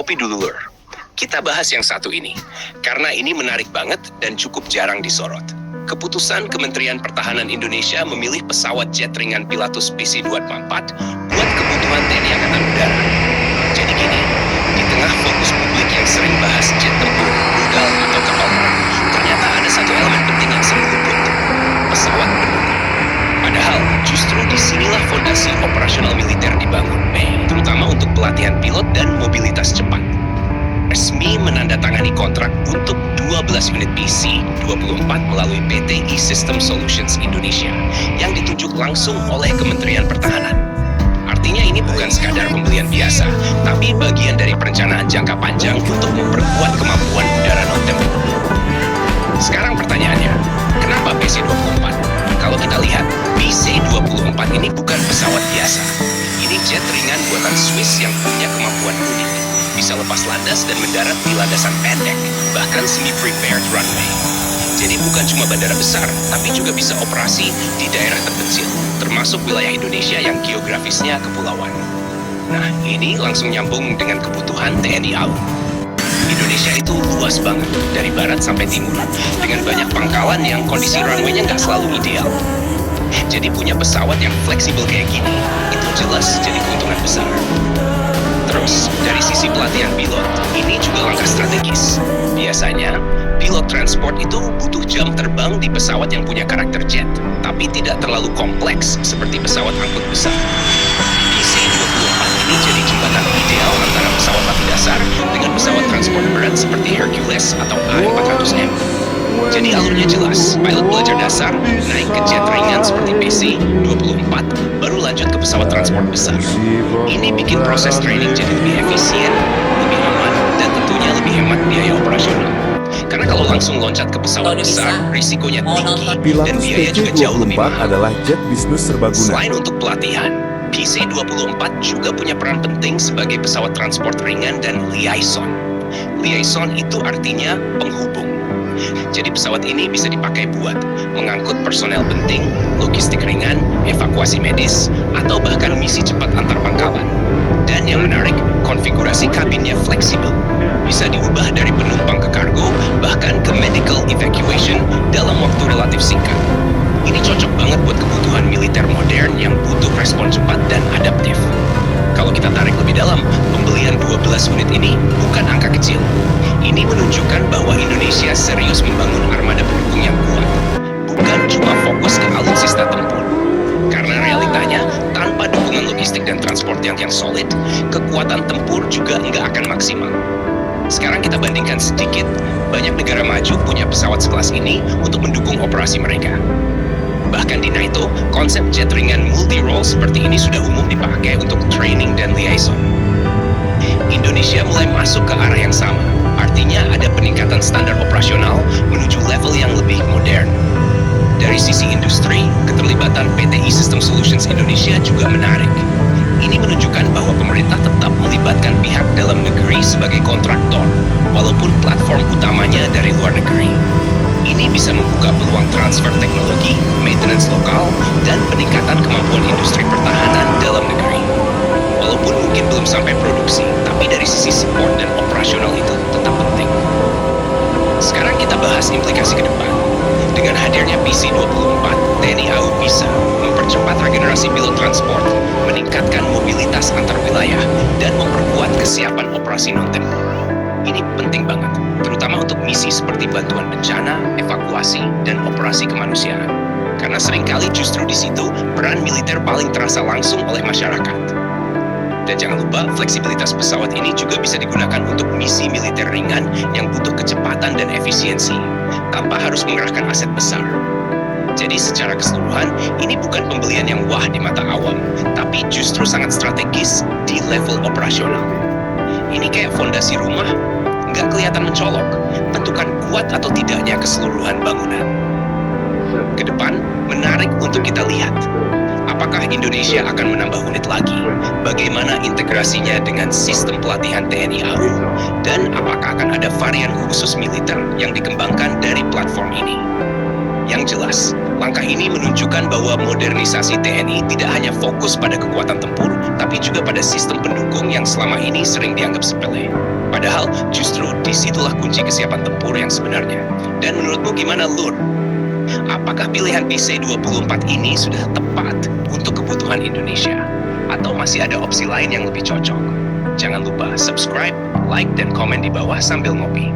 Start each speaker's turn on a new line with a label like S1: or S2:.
S1: kopi dulu, Lur. Kita bahas yang satu ini, karena ini menarik banget dan cukup jarang disorot. Keputusan Kementerian Pertahanan Indonesia memilih pesawat jet ringan Pilatus PC-254 buat kebutuhan TNI Angkatan Udara. Jadi gini, di tengah fokus publik yang sering bahas jet tempur, rudal, atau kapal perang, ternyata ada satu elemen penting yang sering luput, pesawat pendukung. Padahal, justru disinilah fondasi operasional militer dibangun, terutama untuk pelatihan pilot dan mobilitas cepat. Resmi menandatangani kontrak untuk 12 unit PC-24 melalui PT E-System Solutions Indonesia yang ditunjuk langsung oleh Kementerian Pertahanan. Artinya ini bukan sekadar pembelian biasa, tapi bagian dari perencanaan jangka panjang untuk memperkuat kemampuan udara non-tempur. Sekarang pertanyaannya, kenapa PC-24? Kalau kita lihat, PC-24 ini bukan pesawat biasa. Ini jet ringan buatan Swiss yang punya kemampuan unik. Bisa lepas landas dan mendarat di landasan pendek, bahkan semi-prepared runway. Jadi bukan cuma bandara besar, tapi juga bisa operasi di daerah terpencil, termasuk wilayah Indonesia yang geografisnya kepulauan. Nah, ini langsung nyambung dengan kebutuhan TNI AU. Indonesia itu luas banget, dari barat sampai timur, dengan banyak pangkalan yang kondisi runway-nya nggak selalu ideal. Jadi punya pesawat yang fleksibel kayak gini, itu jelas jadi keuntungan besar. Terus, dari sisi pelatihan pilot, ini juga langkah strategis. Biasanya, pilot transport itu butuh jam terbang di pesawat yang punya karakter jet, tapi tidak terlalu kompleks seperti pesawat angkut besar. PC-24 ini jadi jembatan ideal antara pesawat latih dasar dengan pesawat transport berat seperti Hercules atau AM-400M. Jadi alurnya jelas, pilot belajar dasar, naik ke jet ringan seperti PC-24, baru lanjut ke pesawat transport besar. Ini bikin proses training jadi lebih efisien, lebih aman, dan tentunya lebih hemat biaya operasional. Karena kalau langsung loncat ke pesawat besar, risikonya tinggi, dan biaya juga jauh lebih mahal.
S2: Adalah jet bisnis serbaguna.
S1: Selain untuk pelatihan, PC-24 juga punya peran penting sebagai pesawat transport ringan dan liaison. Liaison itu artinya penghubung. Jadi pesawat ini bisa dipakai buat mengangkut personel penting, logistik ringan, evakuasi medis, atau bahkan misi cepat antar pangkalan. Dan yang menarik, konfigurasi kabinnya fleksibel. Bisa diubah dari penumpang ke kargo, bahkan ke medical evacuation dalam waktu relatif singkat. Ini cocok banget buat kebutuhan militer modern yang butuh respon cepat dan adaptif. Kalau kita tarik lebih dalam, pembelian 12 unit ini bukan angka kecil. Ini menunjukkan bahwa Indonesia serius membangun armada pendukung yang kuat, bukan cuma fokus ke alutsista tempur. Karena realitanya, tanpa dukungan logistik dan transport yang solid, kekuatan tempur juga nggak akan maksimal. Sekarang kita bandingkan sedikit, banyak negara maju punya pesawat sekelas ini untuk mendukung operasi mereka. Bahkan di NATO, konsep jet ringan multi-role seperti ini sudah umum dipakai untuk training dan liaison. Indonesia mulai masuk ke arah yang sama, artinya ada peningkatan standar operasional menuju level yang lebih modern. Dari sisi industri, keterlibatan PT E-System Solutions Indonesia juga menarik. Ini menunjukkan bahwa pemerintah tetap melibatkan pihak dalam negeri sebagai kontraktor, walaupun platform utamanya dari luar negeri. Ini bisa membuka peluang transfer teknologi, maintenance lokal, dan peningkatan kemampuan industri pertahanan dalam negeri. Walaupun mungkin belum sampai produksi, tapi dari sisi support dan operasional itu tetap penting. Sekarang kita bahas implikasi ke depan. Dengan hadirnya PC-24, TNI AU bisa mempercepat regenerasi pilot transport, meningkatkan mobilitas antar wilayah, dan memperkuat kesiapan operasi non-tempur. Ini penting banget, terutama untuk misi seperti bantuan bencana, evakuasi, dan operasi kemanusiaan. Karena seringkali justru di situ peran militer paling terasa langsung oleh masyarakat. Dan jangan lupa, fleksibilitas pesawat ini juga bisa digunakan untuk misi militer ringan yang butuh kecepatan dan efisiensi, tanpa harus mengerahkan aset besar. Jadi secara keseluruhan, ini bukan pembelian yang wah di mata awam, tapi justru sangat strategis di level operasional. Ini kayak fondasi rumah, nggak kelihatan mencolok, tentukan kuat atau tidaknya keseluruhan bangunan. Kedepan, menarik untuk kita lihat. Apakah Indonesia akan menambah unit lagi? Bagaimana integrasinya dengan sistem pelatihan TNI AU? Dan apakah akan ada varian khusus militer yang dikembangkan dari platform ini? Yang jelas, langkah ini menunjukkan bahwa modernisasi TNI tidak hanya fokus pada kekuatan tempur, tapi juga pada sistem pendukung yang selama ini sering dianggap sepele. Padahal, justru disitulah kunci kesiapan tempur yang sebenarnya. Dan menurutmu gimana, Lur? Apakah pilihan PC-24 ini sudah tepat untuk kebutuhan Indonesia? Atau masih ada opsi lain yang lebih cocok? Jangan lupa subscribe, like, dan komen di bawah sambil ngopi.